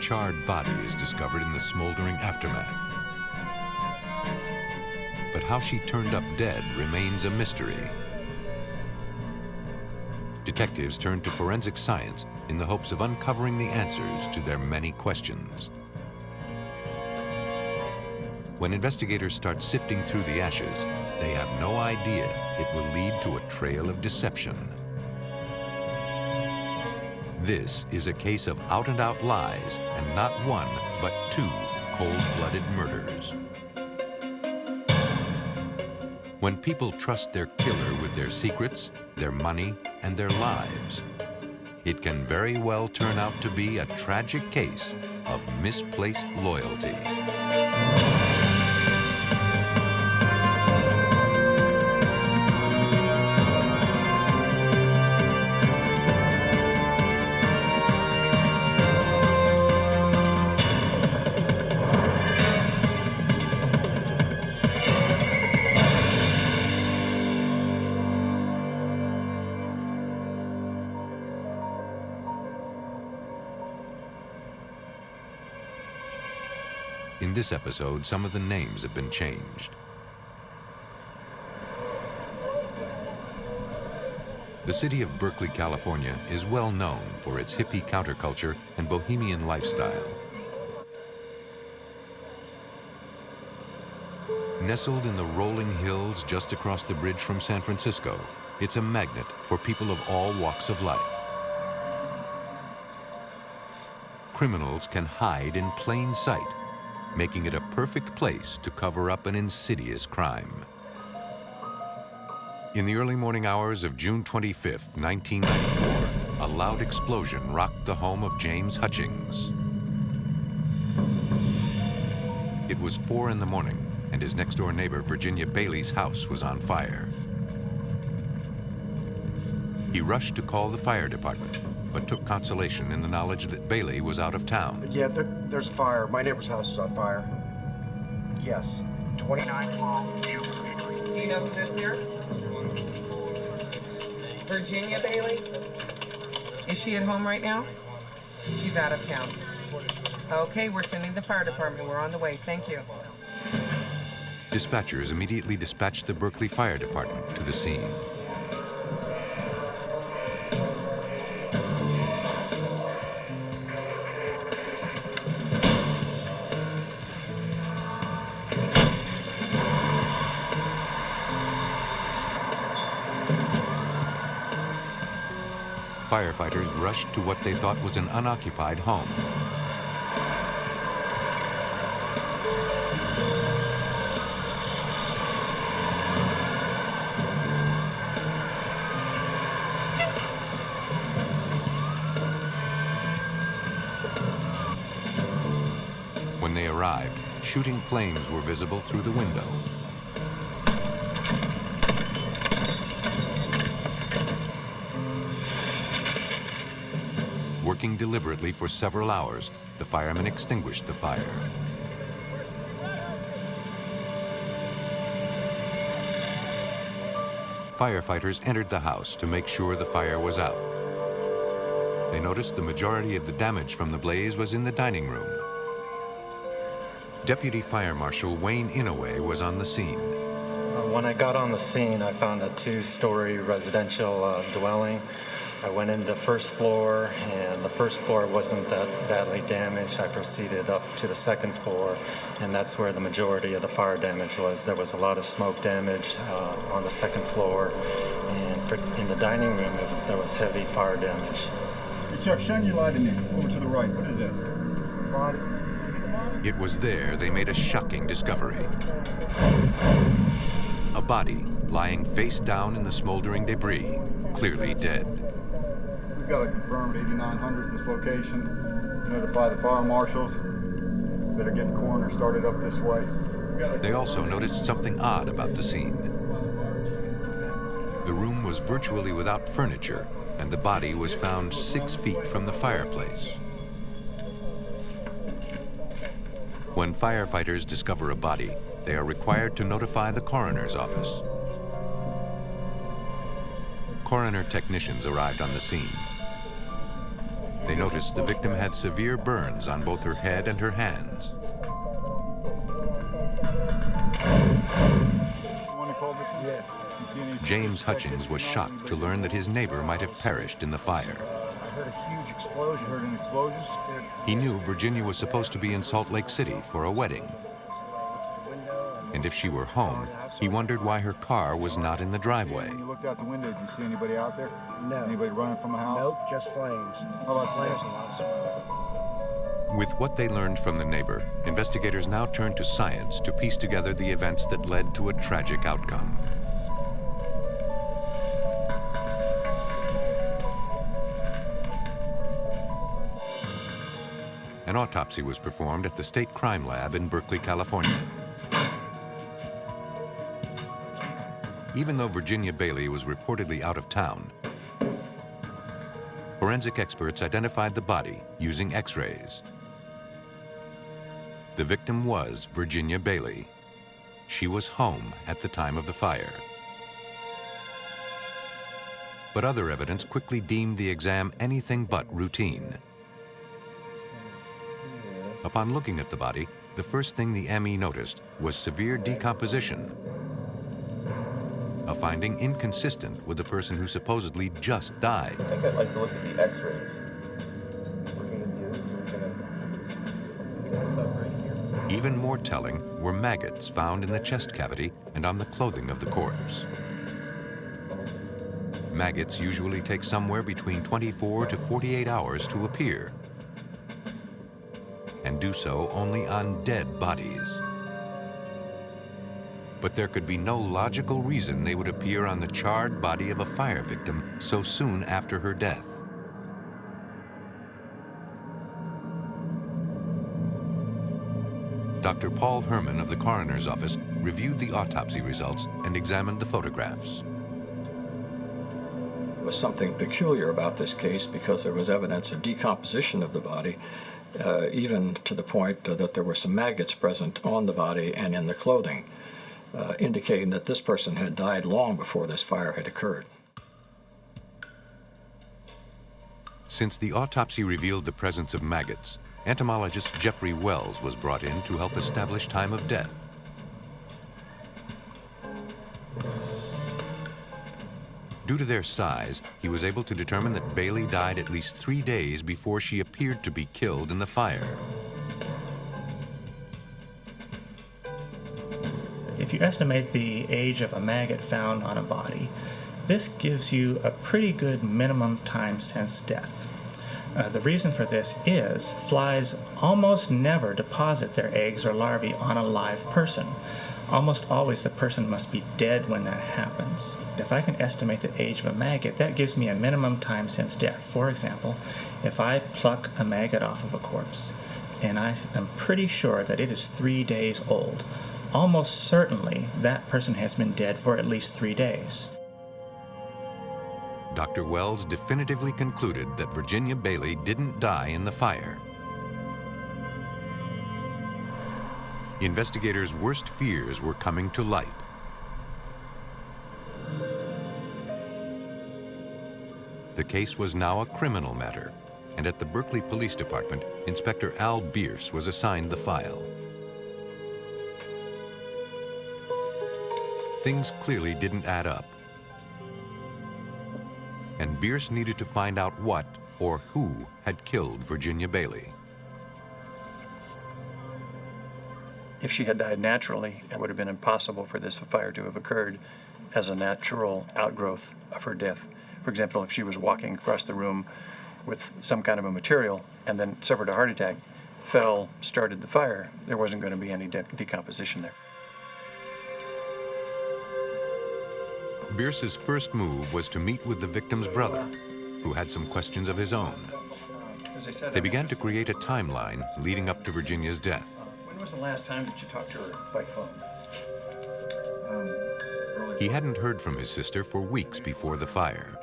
charred body is discovered in the smoldering aftermath. But how she turned up dead remains a mystery. Detectives turn to forensic science in the hopes of uncovering the answers to their many questions. When investigators start sifting through the ashes, they have no idea it will lead to a trail of deception. This is a case of out-and-out lies, and not one, but two cold-blooded murders. When people trust their killer with their secrets, their money, and their lives, it can very well turn out to be a tragic case of misplaced loyalty. In this episode, some of the names have been changed. The city of Berkeley, California is well known for its hippie counterculture and bohemian lifestyle. Nestled in the rolling hills just across the bridge from San Francisco, it's a magnet for people of all walks of life. Criminals can hide in plain sight, making it a perfect place to cover up an insidious crime. In the early morning hours of June 25th, 1994, a loud explosion rocked the home of James Hutchings. It was 4 in the morning, and his next-door neighbor, Virginia Bailey's house was on fire. He rushed to call the fire department, but took consolation in the knowledge that Bailey was out of town. Yeah, there's a fire. My neighbor's house is on fire. Yes. 2912. Do you know who lives here? Virginia Bailey? Is she at home right now? She's out of town. Okay, we're sending the fire department. We're on the way. Thank you. Dispatchers immediately dispatched the Berkeley Fire Department to the scene. Firefighters rushed to what they thought was an unoccupied home. When they arrived, shooting flames were visible through the window. Working deliberately for several hours, the firemen extinguished the fire. Firefighters entered the house to make sure the fire was out. They noticed the majority of the damage from the blaze was in the dining room. Deputy Fire Marshal Wayne Inouye was on the scene. When I got on the scene, I found a 2-story residential dwelling. I went in the first floor, and the first floor wasn't that badly damaged. I proceeded up to the second floor, and that's where the majority of the fire damage was. There was a lot of smoke damage on the second floor, and in the dining room, there was heavy fire damage. Hey Chuck, shine your light in there. Over to the right. What is that? Body? Is it a body? It was there they made a shocking discovery. A body lying face down in the smoldering debris, clearly dead. We've got a confirmed 8900 in this location. Notify the fire marshals. Better get the coroner started up this way. They also noticed something odd about the scene. The room was virtually without furniture, and the body was found 6 feet from the fireplace. When firefighters discover a body, they are required to notify the coroner's office. Coroner technicians arrived on the scene. They noticed the victim had severe burns on both her head and her hands. James Hutchings was shocked to learn that his neighbor might have perished in the fire. I heard a huge explosion. Heard an explosion? He knew Virginia was supposed to be in Salt Lake City for a wedding. And if she were home, he wondered why her car was not in the driveway. When you looked out the window, did you see anybody out there? No. Anybody running from the house? Nope, just flames. How about Flames and a lot of smoke. With what they learned from the neighbor, investigators now turned to science to piece together the events that led to a tragic outcome. An autopsy was performed at the State Crime Lab in Berkeley, California. Even though Virginia Bailey was reportedly out of town, forensic experts identified the body using X-rays. The victim was Virginia Bailey. She was home at the time of the fire. But other evidence quickly deemed the exam anything but routine. Upon looking at the body, the first thing the ME noticed was severe decomposition, a finding inconsistent with the person who supposedly just died. I think I'd like to look at the X-rays. We're going to do is we're going to pick this up right here. Even more telling were maggots found in the chest cavity and on the clothing of the corpse. Maggots usually take somewhere between 24 to 48 hours to appear, and do so only on dead bodies. But there could be no logical reason they would appear on the charred body of a fire victim so soon after her death. Dr. Paul Herman of the coroner's office reviewed the autopsy results and examined the photographs. There was something peculiar about this case because there was evidence of decomposition of the body, even to the point that there were some maggots present on the body and in the clothing, indicating that this person had died long before this fire had occurred. Since the autopsy revealed the presence of maggots, entomologist Jeffrey Wells was brought in to help establish time of death. Due to their size, he was able to determine that Bailey died at least 3 days before she appeared to be killed in the fire. If you estimate the age of a maggot found on a body, this gives you a pretty good minimum time since death. The reason for this is flies almost never deposit their eggs or larvae on a live person. Almost always the person must be dead when that happens. If I can estimate the age of a maggot, that gives me a minimum time since death. For example, if I pluck a maggot off of a corpse, and I am pretty sure that it is 3 days old, almost certainly that person has been dead for at least 3 days. Dr. Wells definitively concluded that Virginia Bailey didn't die in the fire. Investigators' worst fears were coming to light. The case was now a criminal matter, and at the Berkeley Police Department, Inspector Al Bierce was assigned the file. Things clearly didn't add up, and Bierce needed to find out what or who had killed Virginia Bailey. If she had died naturally, it would have been impossible for this fire to have occurred as a natural outgrowth of her death. For example, if she was walking across the room with some kind of a material and then suffered a heart attack, fell, started the fire, there wasn't going to be any decomposition there. Bierce's first move was to meet with the victim's brother, who had some questions of his own. They began to create a timeline leading up to Virginia's death. When was the last time that you talked to her by phone? He hadn't heard from his sister for weeks before the fire.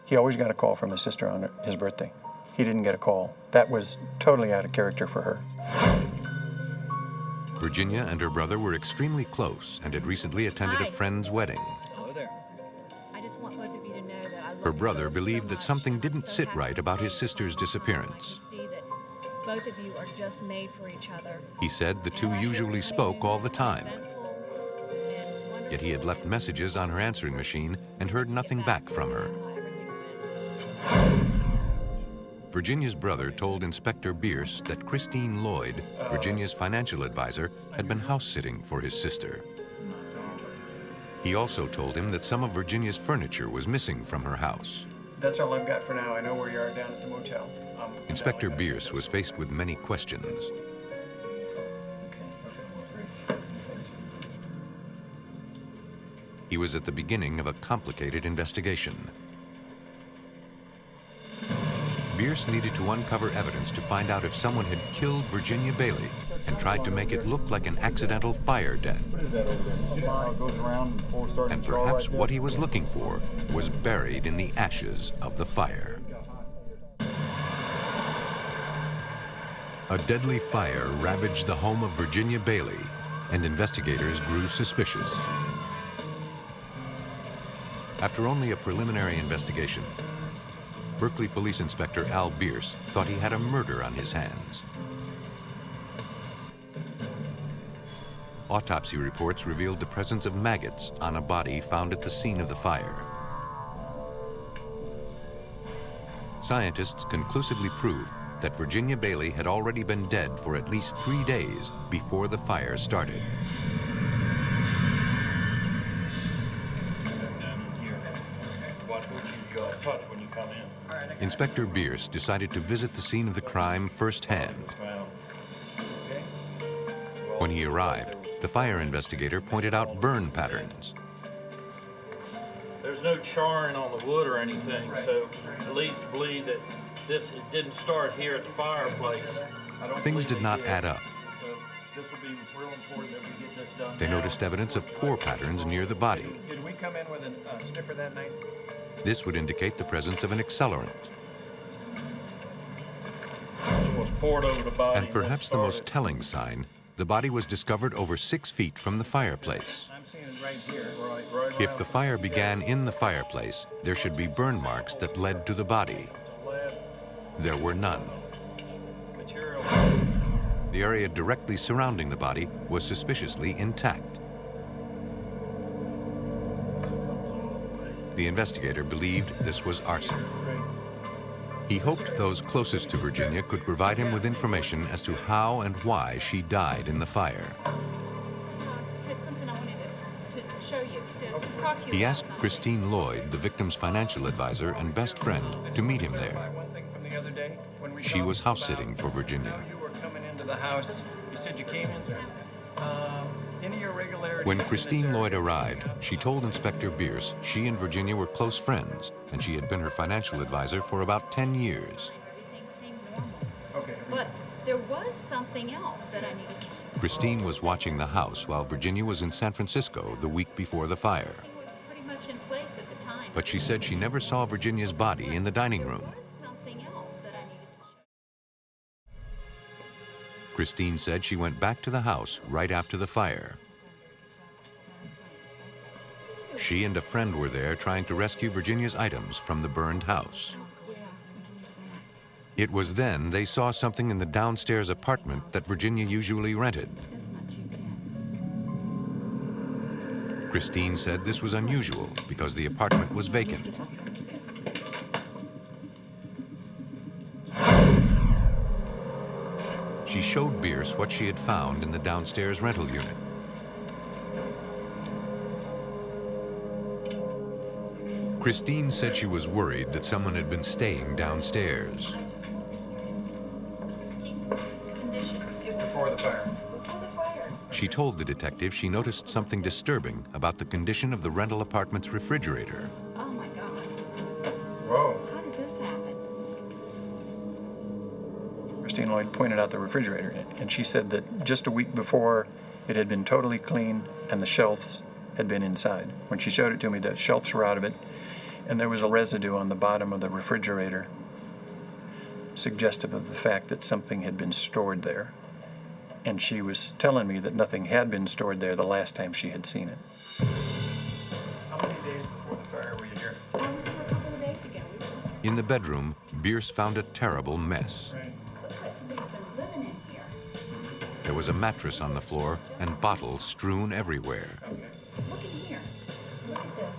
He always got a call from his sister on his birthday. He didn't get a call. That was totally out of character for her. Virginia and her brother were extremely close and had recently attended a friend's wedding. Hello there. I just want both of you to know that I Her brother believed that something didn't sit right about his sister's disappearance. Both of you are just made for each other. He said the two usually spoke all the time, yet he had left messages on her answering machine and heard nothing back from her. Virginia's brother told Inspector Bierce that Christine Loyd, Virginia's financial advisor, had been house-sitting for his sister. He also told him that some of Virginia's furniture was missing from her house. That's all I've got for now. I know where you are down at the motel. Inspector Bierce was faced with many questions. He was at the beginning of a complicated investigation. Bierce needed to uncover evidence to find out if someone had killed Virginia Bailey and tried to make it look like an accidental fire death. What is that over there? You see how it goes around before starting And to draw perhaps like that? what he was looking for was buried in the ashes of the fire. A deadly fire ravaged the home of Virginia Bailey, and investigators grew suspicious. After only a preliminary investigation, Berkeley Police Inspector Al Bierce thought he had a murder on his hands. Autopsy reports revealed the presence of maggots on a body found at the scene of the fire. Scientists conclusively proved that Virginia Bailey had already been dead for at least 3 days before the fire started. Inspector Bierce decided to visit the scene of the crime firsthand. When he arrived, the fire investigator pointed out burn patterns. There's no charring on the wood or anything, so it leads to believe that it didn't start here at the fireplace. Things did not add up. So this will be real important that we get this done. They noticed evidence of pore patterns near the body. Did we come in with a sniffer that night? This would indicate the presence of an accelerant. It was poured over the body. And perhaps the most telling sign, the body was discovered over 6 feet from the fireplace. I'm seeing it right here. Right If the fire began in the fireplace, there should be burn marks that led to the body. There were none. Material. The area directly surrounding the body was suspiciously intact. The investigator believed this was arson. He hoped those closest to Virginia could provide him with information as to how and why she died in the fire. I had something I wanted to show you, to talk to you He about asked something. Christine Loyd, the victim's financial advisor and best friend, to meet him there. One thing from the other day when we She was house-sitting for Virginia. You were coming into the house. You said you came in through. Any irregularities? When in this Christine area? Loyd arrived, she told Inspector Bierce she and Virginia were close friends, and she had been her financial advisor for about 10 years. Everything seemed normal. Okay. But there was something else that I needed to show. Christine was watching the house while Virginia was in San Francisco the week before the fire. It was pretty much in place at the time. But she said she never saw Virginia's body in the dining room. There was something else that I needed to show. Christine said she went back to the house right after the fire. She and a friend were there trying to rescue Virginia's items from the burned house. Yeah, we can use that. It was then they saw something in the downstairs apartment that Virginia usually rented. That's not too bad. Christine said this was unusual because the apartment was vacant. She showed Bierce what she had found in the downstairs rental unit. Christine said she was worried that someone had been staying downstairs. Condition. It was Before the fire. before the fire. She told the detective she noticed something disturbing about the condition of the rental apartment's refrigerator. Oh my God. Whoa. How did this happen? Christine Loyd pointed out the refrigerator, and she said that just a week before, it had been totally clean and the shelves had been inside. When she showed it to me, the shelves were out of it, and there was a residue on the bottom of the refrigerator, suggestive of the fact that something had been stored there. And she was telling me that nothing had been stored there the last time she had seen it. How many days before the fire were you here? I was there a couple of days. the bedroom, Bierce found a terrible mess. Looks like somebody's been living in here. There was a mattress on the floor and bottles strewn everywhere. Look in here. Look at this.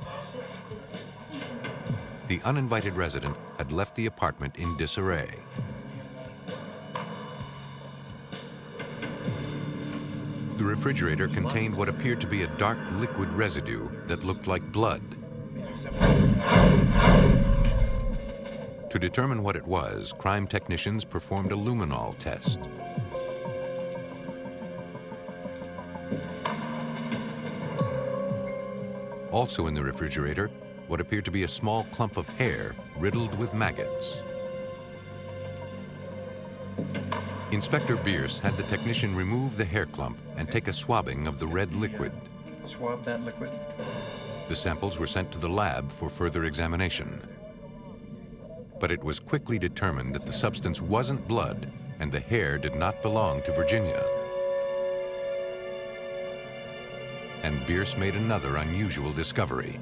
The uninvited resident had left the apartment in disarray. The refrigerator contained what appeared to be a dark liquid residue that looked like blood. To determine what it was, crime technicians performed a luminol test. Also in the refrigerator, what appeared to be a small clump of hair riddled with maggots. Inspector Bierce had the technician remove the hair clump and take a swabbing of the red liquid. Swab that liquid. The samples were sent to the lab for further examination. But it was quickly determined that the substance wasn't blood and the hair did not belong to Virginia. And Bierce made another unusual discovery.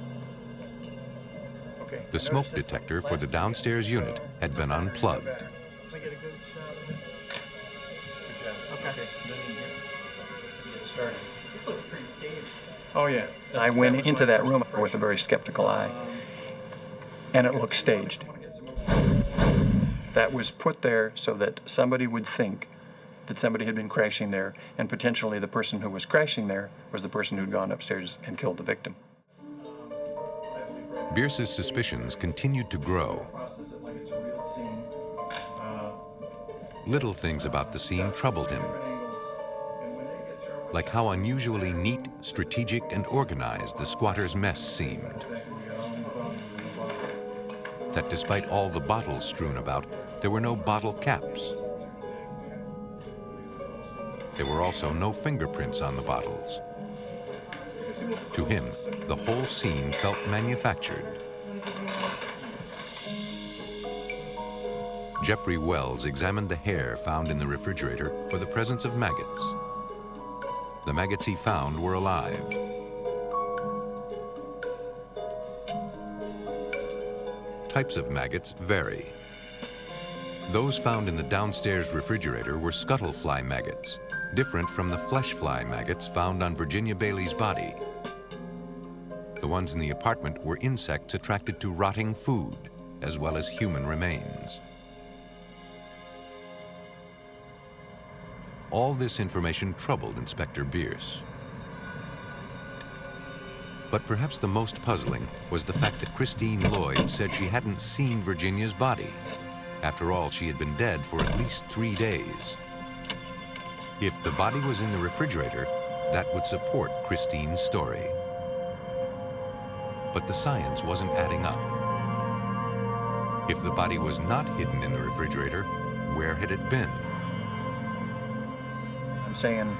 The smoke detector for the downstairs unit had been unplugged. This looks pretty staged. Oh, yeah. I went into that room with a very skeptical eye, and it looked staged. That was put there so that somebody would think that somebody had been crashing there, and potentially the person who was crashing there was the person who'd gone upstairs and killed the victim. Bierce's suspicions continued to grow. Little things about the scene troubled him, like how unusually neat, strategic, and organized the squatter's mess seemed. That despite all the bottles strewn about, there were no bottle caps. There were also no fingerprints on the bottles. To him, the whole scene felt manufactured. Jeffrey Wells examined the hair found in the refrigerator for the presence of maggots. The maggots he found were alive. Types of maggots vary. Those found in the downstairs refrigerator were scuttlefly maggots, different from the flesh fly maggots found on Virginia Bailey's body. The ones in the apartment were insects attracted to rotting food, as well as human remains. All this information troubled Inspector Bierce. But perhaps the most puzzling was the fact that Christine Loyd said she hadn't seen Virginia's body. After all, she had been dead for at least 3 days. If the body was in the refrigerator, that would support Christine's story. But the science wasn't adding up. If the body was not hidden in the refrigerator, where had it been? I'm saying,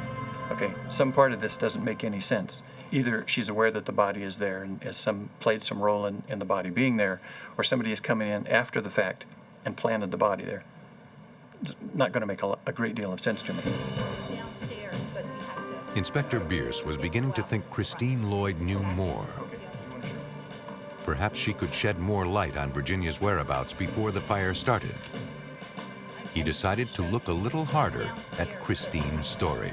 okay, some part of this doesn't make any sense. Either she's aware that the body is there and has played some role in the body being there, or somebody is coming in after the fact and planted the body there. It's not going to make a great deal of sense to me. Downstairs, but we have to... Inspector Bierce was beginning to think Christine Loyd knew more. Perhaps she could shed more light on Virginia's whereabouts before the fire started. He decided to look a little harder at Christine's story.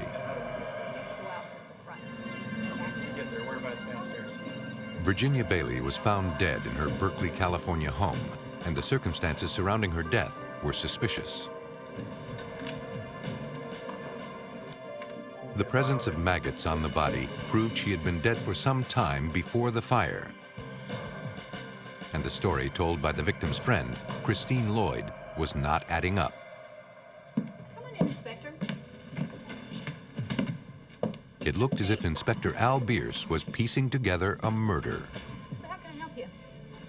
Virginia Bailey was found dead in her Berkeley, California home, and the circumstances surrounding her death were suspicious. The presence of maggots on the body proved she had been dead for some time before the fire. And the story told by the victim's friend, Christine Loyd, was not adding up. Come on in, Inspector. It looked as if Inspector Al Bierce was piecing together a murder. So how can I help you?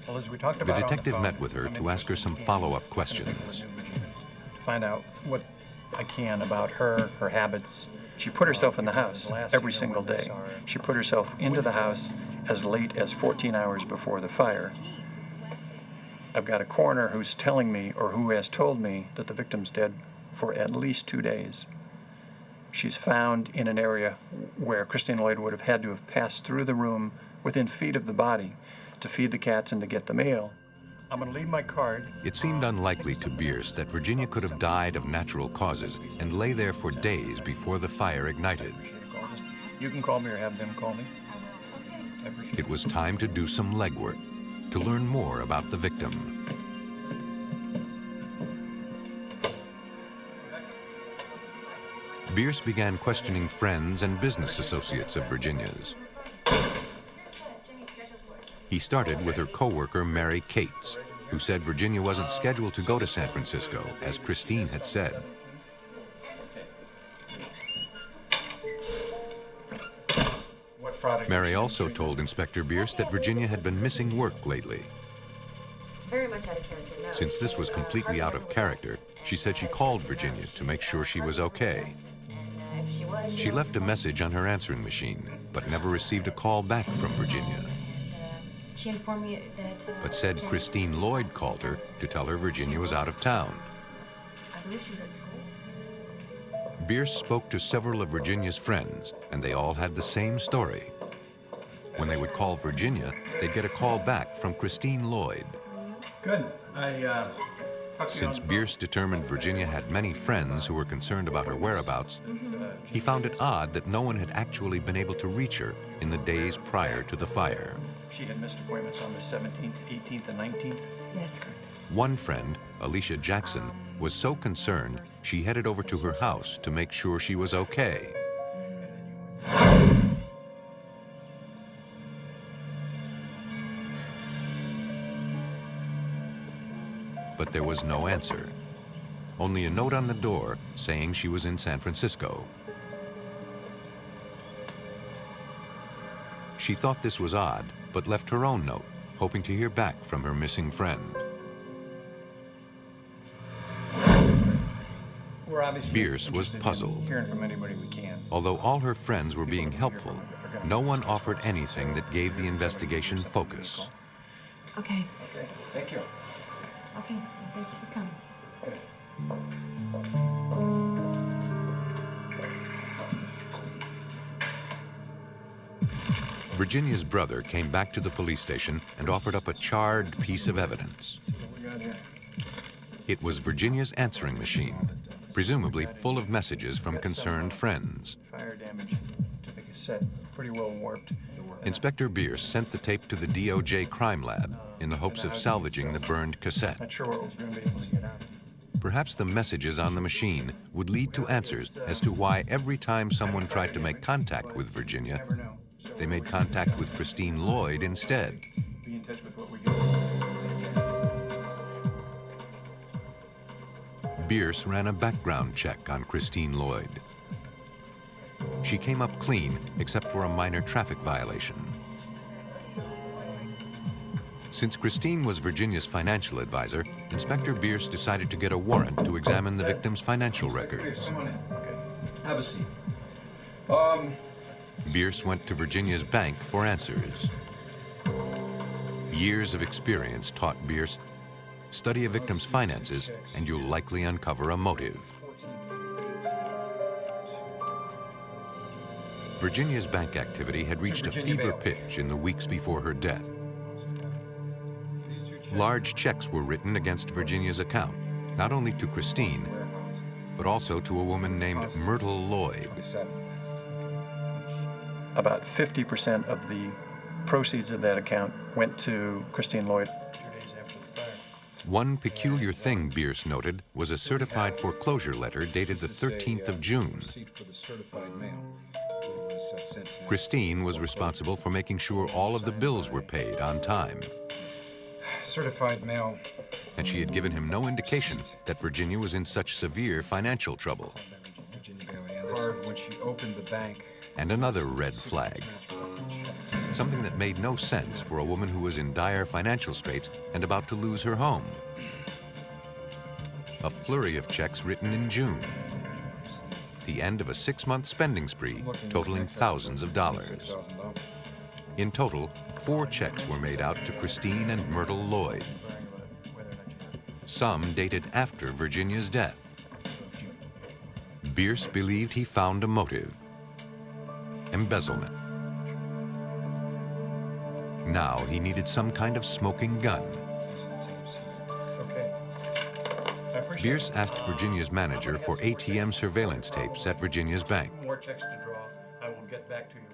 Well, as we talked The about detective met with her to ask her some follow-up questions. to find out what I can about her habits. She put herself in the house every single day. She put herself into the house as late as 14 hours before the fire. I've got a coroner who's telling me, or who has told me, that the victim's dead for at least 2 days. She's found in an area where Christine Loyd would have had to have passed through the room within feet of the body to feed the cats and to get the mail. I'm going to leave my card. It seemed unlikely to Bierce that Virginia could have died of natural causes and lay there for days before the fire ignited. You can call me or have them call me. It was time to do some legwork, to learn more about the victim. Bierce began questioning friends and business associates of Virginia's. He started with her co-worker, Mary Cates, who said Virginia wasn't scheduled to go to San Francisco, as Christine had said. Mary also told Inspector Bierce that Virginia had been missing work lately. Very much out of character, no. Since this was completely out of character, she said she called Virginia to make sure she was okay. She left a message on her answering machine, but never received a call back from Virginia. She informed me that... But said Christine Loyd called her to tell her Virginia was out of town. I believe she was at school. Bierce spoke to several of Virginia's friends, and they all had the same story. When they would call Virginia, they'd get a call back from Christine Loyd. Good. Since Bierce determined Virginia had many friends who were concerned about her whereabouts, he found it odd that no one had actually been able to reach her in the days prior to the fire. She had missed appointments on the 17th, 18th, and 19th. Yes, correct. One friend, Alicia Jackson, was so concerned she headed over to her house to make sure she was okay. But there was no answer. Only a note on the door saying she was in San Francisco. She thought this was odd, but left her own note, hoping to hear back from her missing friend. We're obviously Bierce was puzzled. Hearing from anybody we can. Although all her friends were being helpful, no one offered anything that gave the investigation focus. Okay. Okay, thank you. Okay, thank you for coming. Virginia's brother came back to the police station and offered up a charred piece of evidence. It was Virginia's answering machine, presumably full of messages from concerned friends. Fire damage to the cassette, pretty well warped. Inspector Bierce sent the tape to the DOJ crime lab in the hopes of salvaging the burned cassette. Not sure what we're going to be able to get out. Perhaps the messages on the machine would lead to answers as to why every time someone tried to make contact with Virginia, they made contact with Christine Loyd instead. Be in touch with what we get. Bierce ran a background check on Christine Loyd. She came up clean, except for a minor traffic violation. Since Christine was Virginia's financial advisor, Inspector Bierce decided to get a warrant to examine the victim's financial records. Come on in. Have a seat. Bierce went to Virginia's bank for answers. Years of experience taught Bierce, study a victim's finances and you'll likely uncover a motive. Virginia's bank activity had reached a fever pitch in the weeks before her death. Large checks were written against Virginia's account, not only to Christine, but also to a woman named Myrtle Loyd. About 50% of the proceeds of that account went to Christine Loyd. One peculiar thing Bierce noted was a certified foreclosure letter dated the 13th of June. Christine was responsible for making sure all of the bills were paid on time. Certified mail. And she had given him no indication that Virginia was in such severe financial trouble. When she opened the bank. And another red flag. Something that made no sense for a woman who was in dire financial straits and about to lose her home. A flurry of checks written in June. The end of a 6-month spending spree totaling thousands of dollars. In total, 4 checks were made out to Christine and Myrtle Loyd. Some dated after Virginia's death. Bierce believed he found a motive: embezzlement. Now he needed some kind of smoking gun. Bierce asked Virginia's manager for ATM surveillance tapes at Virginia's bank. More checks to draw. I will get back to you with...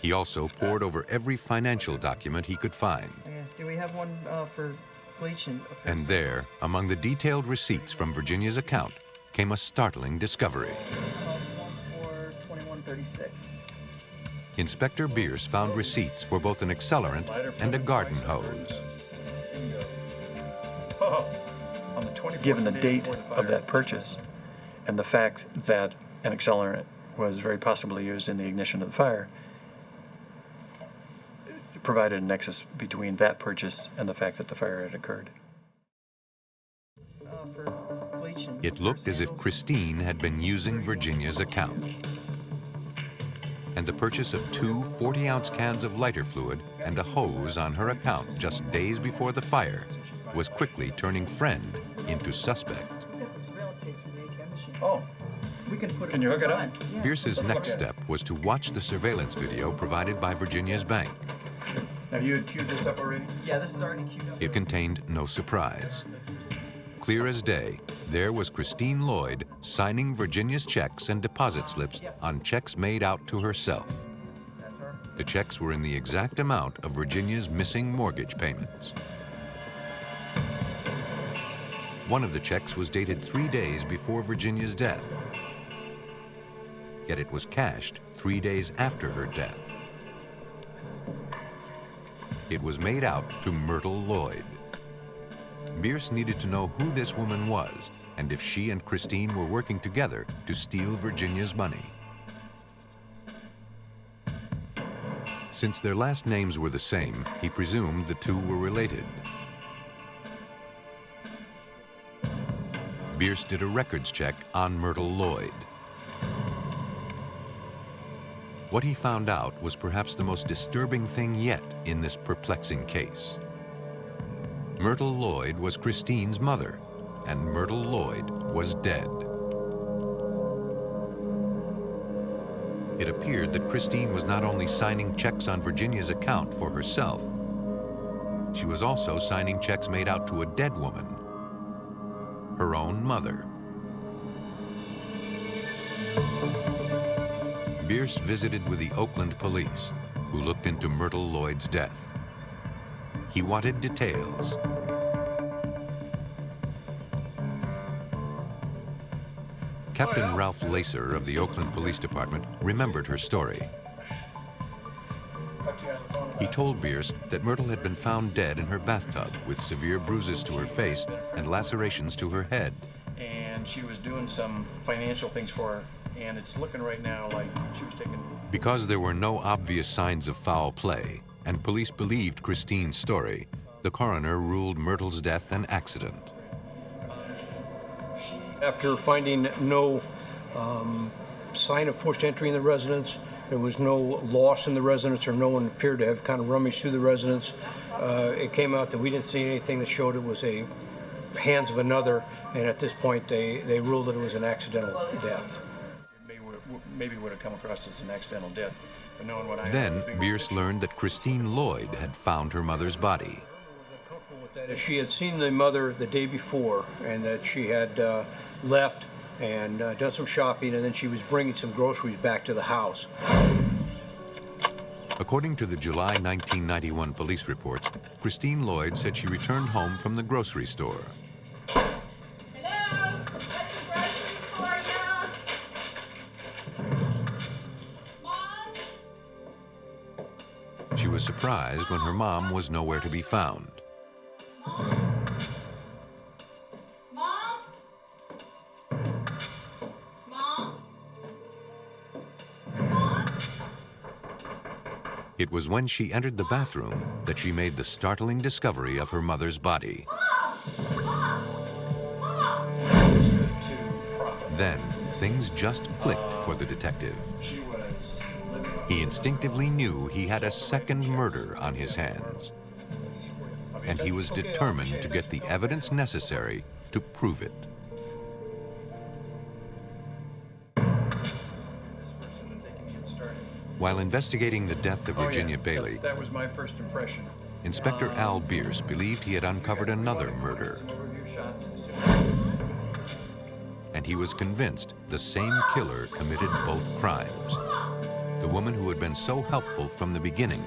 He also pored over every financial document he could find. Do we have one for bleach and... And there, among the detailed receipts from Virginia's account, came a startling discovery. 2136. Inspector Bierce found receipts for both an accelerant and a garden hose. On the 24th, given the date of that purchase and the fact that an accelerant was very possibly used in the ignition of the fire, it provided a nexus between that purchase and the fact that the fire had occurred. It looked as if Christine had been using Virginia's account. And the purchase of two 40-ounce cans of lighter fluid and a hose on her account just days before the fire was quickly turning friend into suspect. Oh, can you hook it up? Bierce's next step was to watch the surveillance video provided by Virginia's bank. Have you queued this up already? Yeah, this is already queued up. It contained no surprise. Clear as day, there was Christine Loyd signing Virginia's checks and deposit slips on checks made out to herself. The checks were in the exact amount of Virginia's missing mortgage payments. One of the checks was dated 3 days before Virginia's death. Yet it was cashed 3 days after her death. It was made out to Myrtle Loyd. Bierce needed to know who this woman was and if she and Christine were working together to steal Virginia's money. Since their last names were the same, he presumed the two were related. Bierce did a records check on Myrtle Loyd. What he found out was perhaps the most disturbing thing yet in this perplexing case. Myrtle Loyd was Christine's mother, and Myrtle Loyd was dead. It appeared that Christine was not only signing checks on Virginia's account for herself, she was also signing checks made out to a dead woman, her own mother. Bierce visited with the Oakland police, who looked into Myrtle Loyd's death. He wanted details. Captain Ralph Lacer of the Oakland Police Department remembered her story. He told Bierce that Myrtle had been found dead in her bathtub with severe bruises to her face and lacerations to her head. And she was doing some financial things for her, and it's looking right now like she was taking... Because there were no obvious signs of foul play, and police believed Christine's story, the coroner ruled Myrtle's death an accident. After finding no sign of forced entry in the residence, there was no loss in the residence, or no one appeared to have kind of rummaged through the residence. It came out that we didn't see anything that showed it was a hands of another, and at this point they ruled that it was an accidental death. Maybe would have come across as an accidental death. But knowing what I Then Bierce learned that Christine Loyd had found her mother's body. She had seen the mother the day before, and that she had left and done some shopping, and then she was bringing some groceries back to the house. According to the July 1991 police reports, Christine Loyd said she returned home from the grocery store. Hello? What's the grocery store, yeah? Mom? She was surprised when her mom was nowhere to be found. Mom? Mom? Mom? It was when she entered the bathroom that she made the startling discovery of her mother's body. Then, things just clicked for the detective. He instinctively knew he had a second murder on his hands. And he was determined to get the evidence necessary to prove it. While investigating the death of Virginia Bailey, that was my first impression. Inspector Al Bierce believed he had uncovered another murder. And he was convinced the same killer committed both crimes. The woman who had been so helpful from the beginning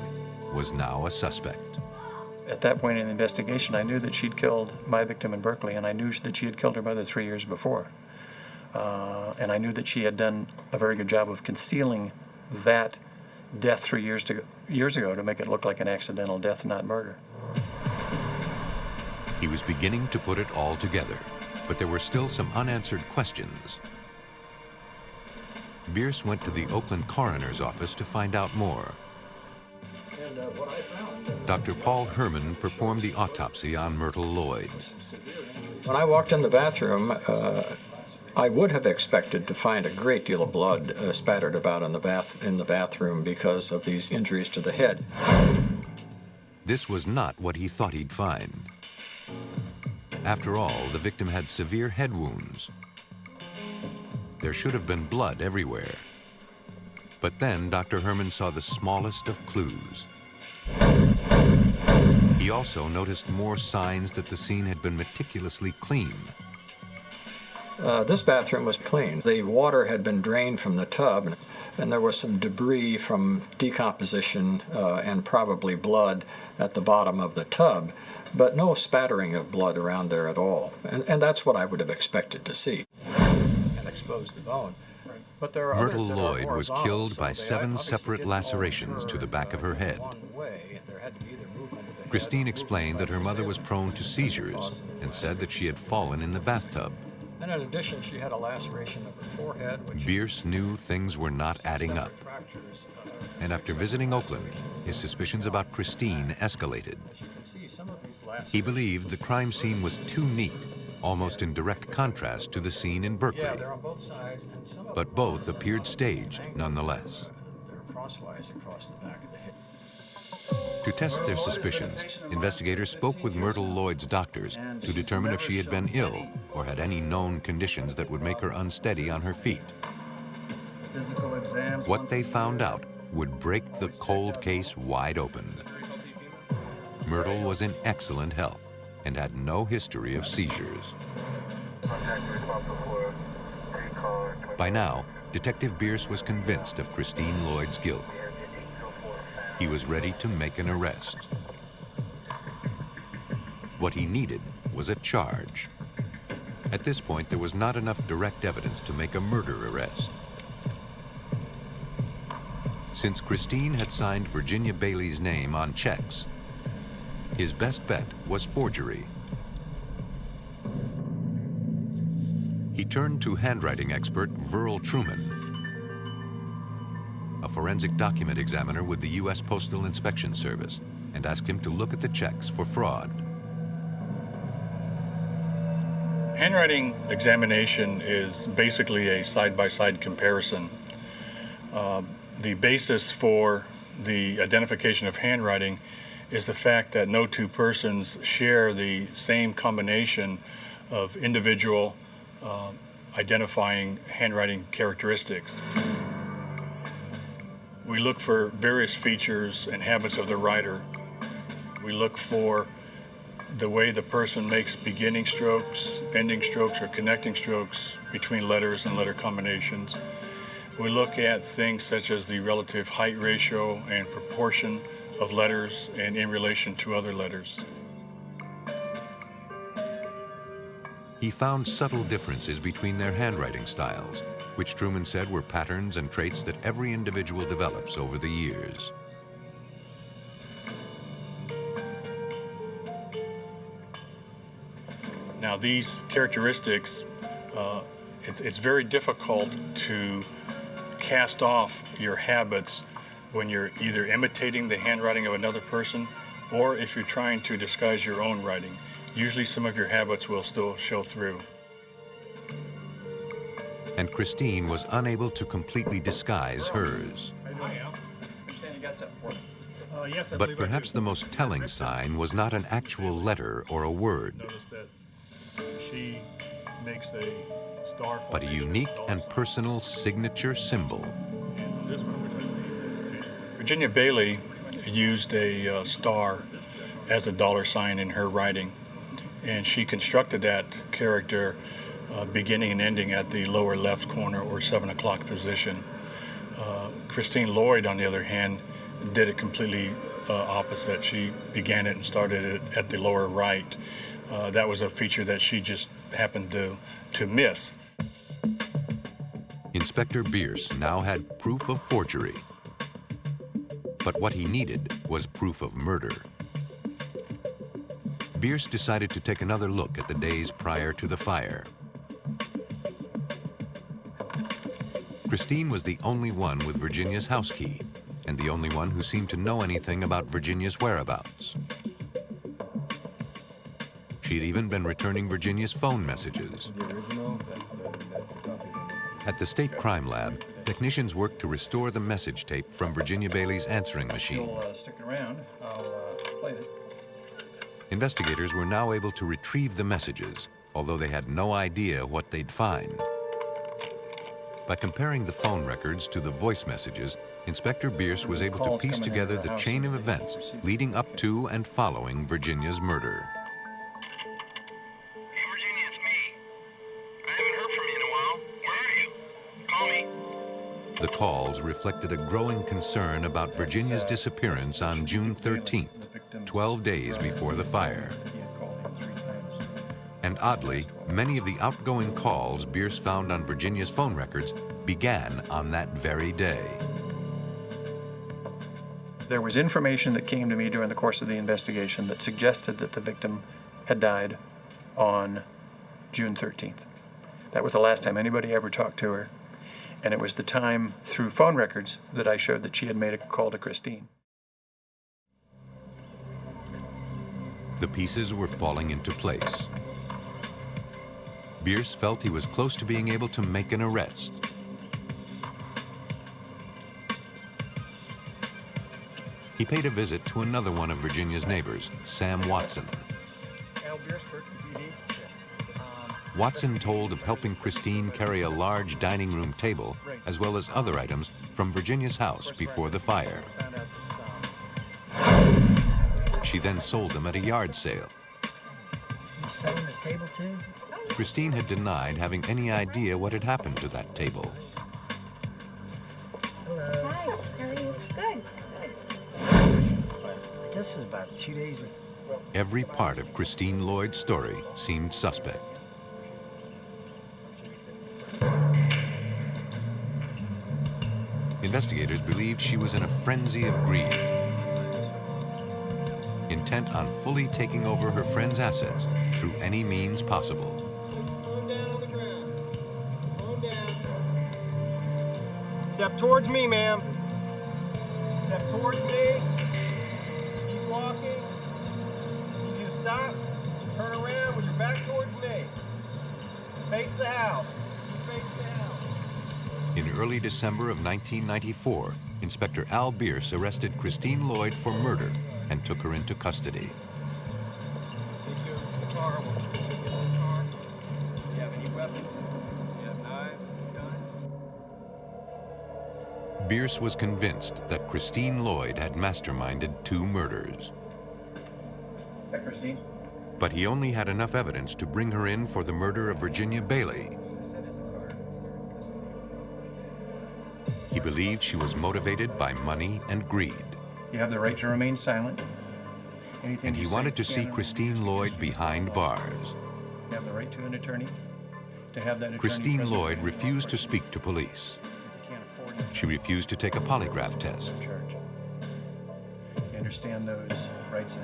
was now a suspect. At that point in the investigation, I knew that she'd killed my victim in Berkeley, and I knew that she had killed her mother 3 years before. And I knew that she had done a very good job of concealing that death 3 years ago to make it look like an accidental death, not murder. He was beginning to put it all together, but there were still some unanswered questions. Bierce went to the Oakland coroner's office to find out more. Dr. Paul Herman performed the autopsy on Myrtle Loyd. When I walked in the bathroom, I would have expected to find a great deal of blood spattered about in the bathroom because of these injuries to the head. This was not what he thought he'd find. After all, the victim had severe head wounds. There should have been blood everywhere. But then Dr. Herman saw the smallest of clues. He also noticed more signs that the scene had been meticulously cleaned. This bathroom was clean. The water had been drained from the tub, and there was some debris from decomposition and probably blood at the bottom of the tub, but no spattering of blood around there at all. And that's what I would have expected to see. And expose the bone. But there are Myrtle others that are Loyd was horizontal, killed so by they 7 obviously separate didn't all lacerations to the back of her head. one way. There had to be either movement of the head Christine or explained that her movement mother of was the prone to seizures and said that she had fallen in the bathtub. And in addition, she had a laceration of her forehead, which Bierce knew things were not adding up. fractures. And after visiting Oakland, his suspicions about Christine escalated. As you can see, some of these lacerations. He believed the crime scene was too neat, almost in direct contrast to the scene in Berkeley. Yeah, they're on both sides, and some of But them both are appeared staged nonetheless. They're crosswise across the back of the head. To test their suspicions, investigators spoke with Myrtle Loyd's doctors to determine if she had been ill or had any known conditions that would make her unsteady on her feet. Physical exams. What they found out would break the cold case wide open. Myrtle was in excellent health and had no history of seizures. By now, Detective Bierce was convinced of Christine Loyd's guilt. He was ready to make an arrest. What he needed was a charge. At this point, there was not enough direct evidence to make a murder arrest. Since Christine had signed Virginia Bailey's name on checks, his best bet was forgery. He turned to handwriting expert Verl Truman, a forensic document examiner with the U.S. Postal Inspection Service, and asked him to look at the checks for fraud. Handwriting examination is basically a side-by-side comparison. The basis for the identification of handwriting is the fact that no two persons share the same combination of individual identifying handwriting characteristics. We look for various features and habits of the writer. We look for the way the person makes beginning strokes, ending strokes, or connecting strokes between letters and letter combinations. We look at things such as the relative height ratio and proportion of letters and in relation to other letters. He found subtle differences between their handwriting styles, which Truman said were patterns and traits that every individual develops over the years. Now, these characteristics, it's very difficult to cast off your habits when you're either imitating the handwriting of another person or if you're trying to disguise your own writing. Usually some of your habits will still show through. And Christine was unable to completely disguise hers. But perhaps the most telling sign was not an actual letter or a word, Notice that she makes a star but a unique and personal signature symbol. This one, which I believe is Virginia Bailey used a star as a dollar sign in her writing. And she constructed that character beginning and ending at the lower left corner or 7 o'clock position. Christine Loyd, on the other hand, did it completely opposite. She began it and started it at the lower right. That was a feature that she just happened to miss. Inspector Bierce now had proof of forgery. But what he needed was proof of murder. Bierce decided to take another look at the days prior to the fire. Christine was the only one with Virginia's house key, and the only one who seemed to know anything about Virginia's whereabouts. She had even been returning Virginia's phone messages. At the State Crime Lab, technicians worked to restore the message tape from Virginia Bailey's answering machine. Stick around. I'll play this. Investigators were now able to retrieve the messages, although they had no idea what they'd find. By comparing the phone records to the voice messages, Inspector Bierce was able to piece together the chain of events leading up to and following Virginia's murder. Hey, Virginia, it's me. I haven't heard from you in a while. Where are you? Call me. The calls reflected a growing concern about Virginia's disappearance on June 13th, 12 days before the fire. And oddly, many of the outgoing calls Bierce found on Virginia's phone records began on that very day. There was information that came to me during the course of the investigation that suggested that the victim had died on June 13th. That was the last time anybody ever talked to her, and it was the time through phone records that I showed that she had made a call to Christine. The pieces were falling into place. Bierce felt he was close to being able to make an arrest. He paid a visit to another one of Virginia's neighbors, Sam Watson. Watson told of helping Christine carry a large dining room table, as well as other items from Virginia's house before the fire. She then sold them at a yard sale. You selling this table too? Christine had denied having any idea what had happened to that table. Hello. Hi, how are you? Good. I guess it was about 2 days before. Every part of Christine Loyd's story seemed suspect. Investigators believed she was in a frenzy of greed, intent on fully taking over her friend's assets through any means possible. Step towards me, ma'am. Step towards me. Keep walking. Need you to stop. Turn around with your back towards me. Face the house. Face the house. In early December of 1994, Inspector Al Bierce arrested Christine Loyd for murder and took her into custody. Take you to the car. We'll get you in the car. Do you have any weapons? Do you have knives, guns? Bierce was convinced that Christine Loyd had masterminded 2 murders. That Christine? But he only had enough evidence to bring her in for the murder of Virginia Bailey. He believed she was motivated by money and greed. You have the right to remain silent. Anything And he you say wanted to can see and Christine Loyd behind bars. You have the right to an attorney. To have that attorney Christine present Loyd when you refused to speak to police. can't afford it. She refused to take a polygraph test. Charge. You understand those rights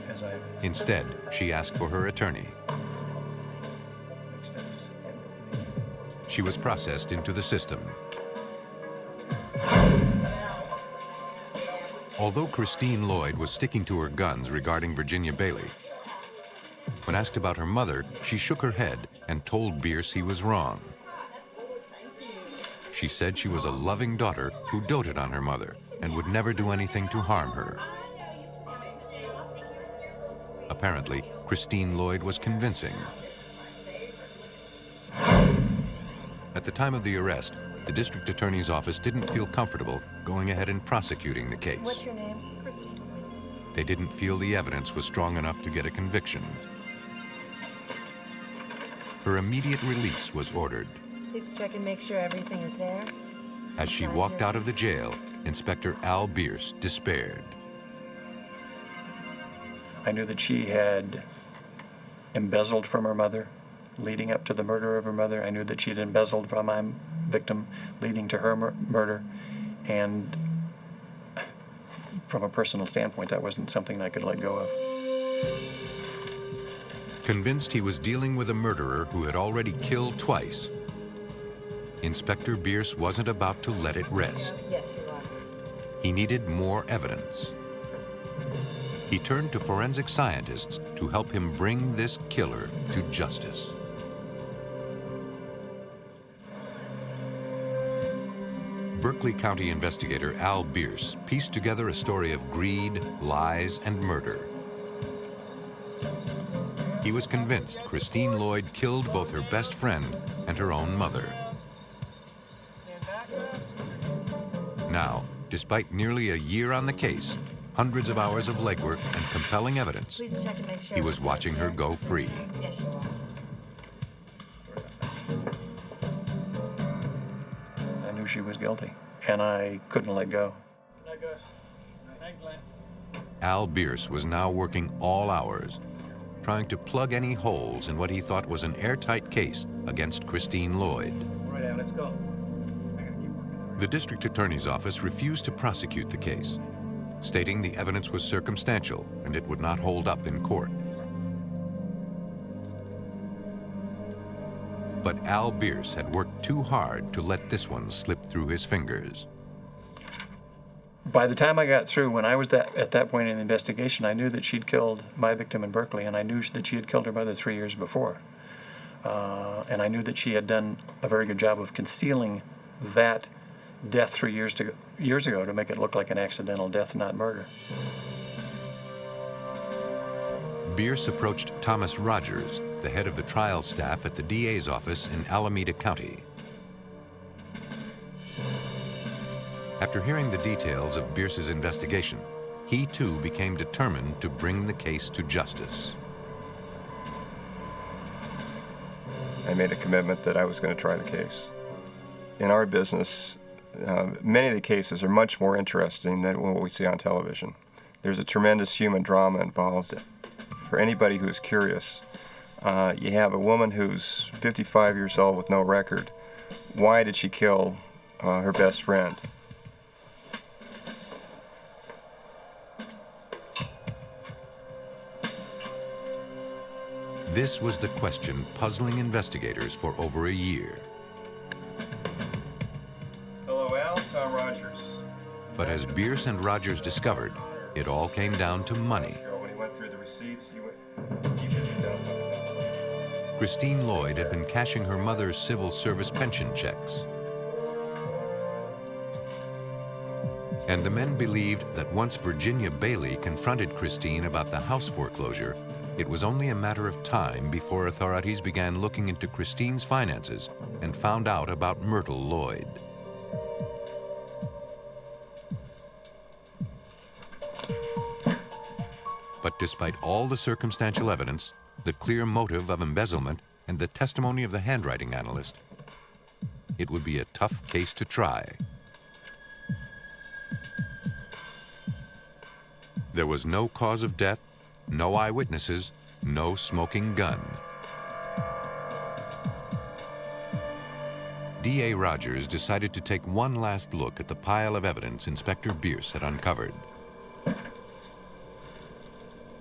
as I Instead, she asked for her attorney. She was processed into the system. Although Christine Loyd was sticking to her guns regarding Virginia Bailey, when asked about her mother, she shook her head and told Bierce he was wrong. She said she was a loving daughter who doted on her mother and would never do anything to harm her. Apparently, Christine Loyd was convincing. At the time of the arrest, the district attorney's office didn't feel comfortable going ahead and prosecuting the case. What's your name? Christine. they didn't feel the evidence was strong enough to get a conviction. Her immediate release was ordered. Please check and make sure everything is there. As she walked out of the jail, Inspector Al Bierce despaired. I knew that she had embezzled from her mother, leading up to the murder of her mother. I knew that she had embezzled from my victim, leading to her murder. And from a personal standpoint, that wasn't something I could let go of. Convinced he was dealing with a murderer who had already killed twice, Inspector Bierce wasn't about to let it rest. Yes, you are. He needed more evidence. He turned to forensic scientists to help him bring this killer to justice. Berkeley County investigator Al Bierce pieced together a story of greed, lies, and murder. He was convinced Christine Loyd killed both her best friend and her own mother. Now, despite nearly a year on the case, hundreds of hours of legwork and compelling evidence, Please check and make sure he was watching her go free. Yes, you are. I knew she was guilty, and I couldn't let go. Good night, guys. Thanks, Glenn. Al Bierce was now working all hours, trying to plug any holes in what he thought was an airtight case against Christine Loyd. Right out, let's go. The district attorney's office refused to prosecute the case, stating the evidence was circumstantial and it would not hold up in court. But Al Bierce had worked too hard to let this one slip through his fingers. By the time I got through, when I was at that point in the investigation, I knew that she'd killed my victim in Berkeley, and I knew that she had killed her mother 3 years before. And I knew that she had done a very good job of concealing that death 3 years ago to make it look like an accidental death, not murder. Bierce approached Thomas Rogers, the head of the trial staff at the DA's office in Alameda County. After hearing the details of Bierce's investigation, he too became determined to bring the case to justice. I made a commitment that I was going to try the case. In our business, many of the cases are much more interesting than what we see on television. There's a tremendous human drama involved. For anybody who's curious, you have a woman who's 55 years old with no record. Why did she kill her best friend? This was the question puzzling investigators for over a year. Hello, Al. Tom Rogers. But as Bierce and Rogers discovered, it all came down to money. When he went through the receipts, he should be done. Christine Loyd had been cashing her mother's civil service pension checks. And the men believed that once Virginia Bailey confronted Christine about the house foreclosure, it was only a matter of time before authorities began looking into Christine's finances and found out about Myrtle Loyd. But despite all the circumstantial evidence, the clear motive of embezzlement, and the testimony of the handwriting analyst, it would be a tough case to try. There was no cause of death, no eyewitnesses, no smoking gun. D.A. Rogers decided to take one last look at the pile of evidence Inspector Bierce had uncovered.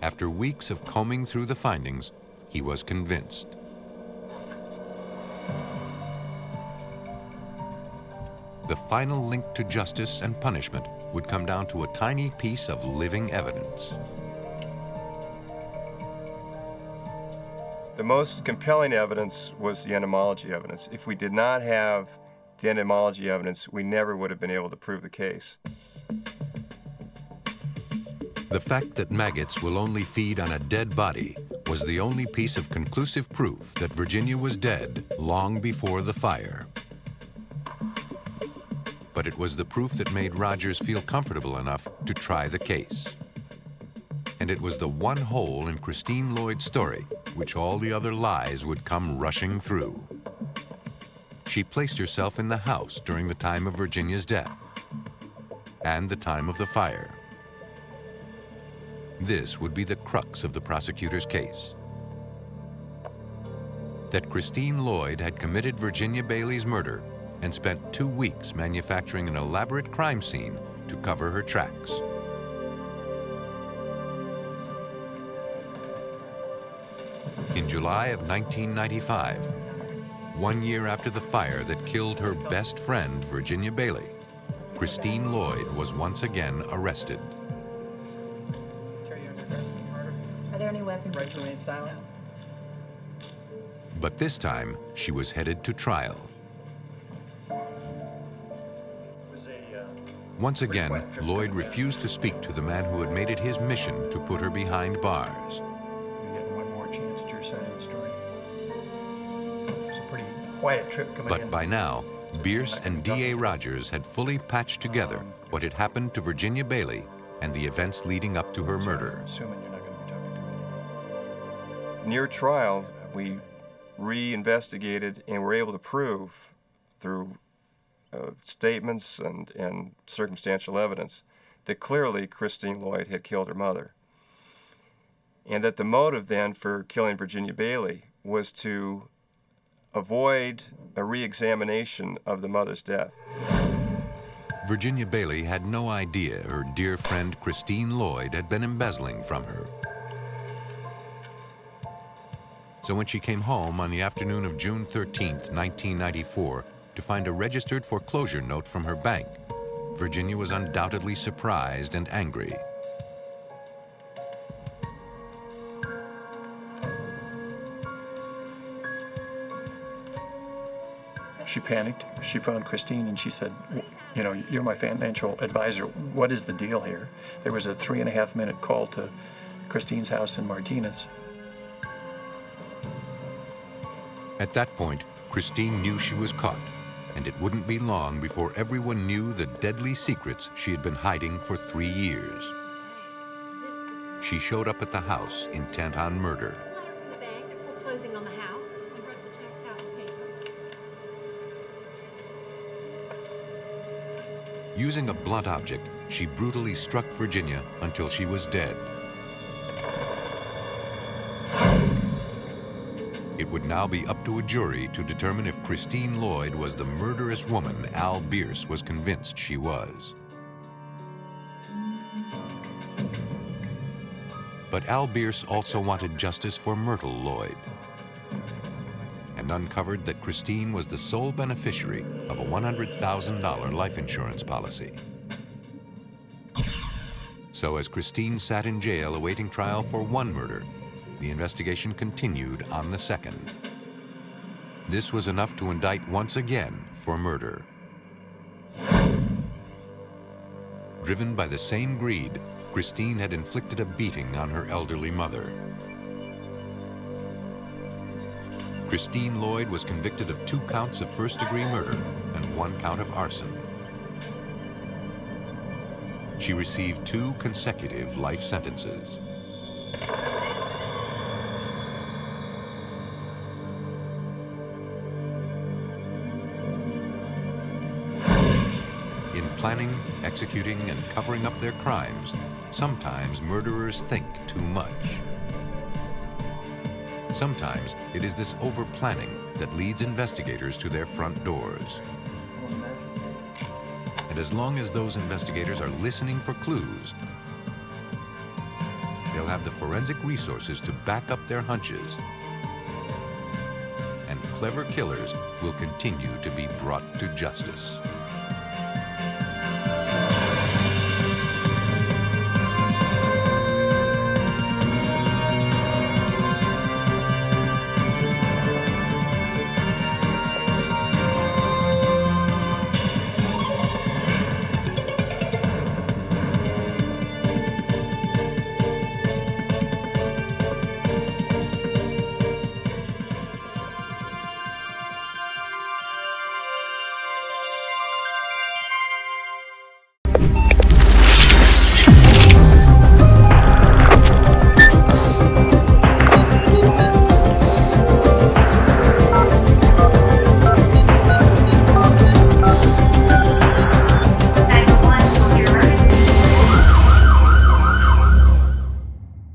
After weeks of combing through the findings, he was convinced. The final link to justice and punishment would come down to a tiny piece of living evidence. The most compelling evidence was the entomology evidence. If we did not have the entomology evidence, we never would have been able to prove the case. The fact that maggots will only feed on a dead body was the only piece of conclusive proof that Virginia was dead long before the fire. But it was the proof that made Rogers feel comfortable enough to try the case. And it was the one hole in Christine Loyd's story which all the other lies would come rushing through. She placed herself in the house during the time of Virginia's death and the time of the fire. This would be the crux of the prosecutor's case. That Christine Loyd had committed Virginia Bailey's murder and spent 2 weeks manufacturing an elaborate crime scene to cover her tracks. In July of 1995, 1 year after the fire that killed her best friend, Virginia Bailey, Christine Loyd was once again arrested. Are there any weapons? Right to remain silent? But this time, she was headed to trial. Once again, Loyd refused to speak to the man who had made it his mission to put her behind bars. You're getting one more chance at your side of the story. It's a pretty quiet trip coming in. But by now, Bierce and D.A. Rogers had fully patched together what had happened to Virginia Bailey and the events leading up to her murder. Assuming you're not going to be talking to me. Near trial, we re-investigated and were able to prove through statements and circumstantial evidence that clearly Christine Loyd had killed her mother. And that the motive then for killing Virginia Bailey was to avoid a re-examination of the mother's death. Virginia Bailey had no idea her dear friend Christine Loyd had been embezzling from her. So when she came home on the afternoon of June 13th, 1994, to find a registered foreclosure note from her bank, Virginia was undoubtedly surprised and angry. She panicked. She phoned Christine and she said, you know, you're my financial advisor. What is the deal here? There was a 3.5-minute call to Christine's house in Martinez. At that point, Christine knew she was caught, and it wouldn't be long before everyone knew the deadly secrets she had been hiding for 3 years. She showed up at the house intent on murder. The bank for foreclosing on the house. I wrote the checks out in paper. Using a blunt object, she brutally struck Virginia until she was dead. It would now be up to a jury to determine if Christine Loyd was the murderous woman Al Bierce was convinced she was. But Al Bierce also wanted justice for Myrtle Loyd and uncovered that Christine was the sole beneficiary of a $100,000 life insurance policy. So as Christine sat in jail awaiting trial for one murder, the investigation continued on the second. This was enough to indict once again for murder. Driven by the same greed, Christine had inflicted a beating on her elderly mother. Christine Loyd was convicted of 2 counts of first-degree murder and 1 count of arson. She received 2 consecutive life sentences. In planning, executing, and covering up their crimes, sometimes murderers think too much. Sometimes it is this over-planning that leads investigators to their front doors. And as long as those investigators are listening for clues, they'll have the forensic resources to back up their hunches. And clever killers will continue to be brought to justice.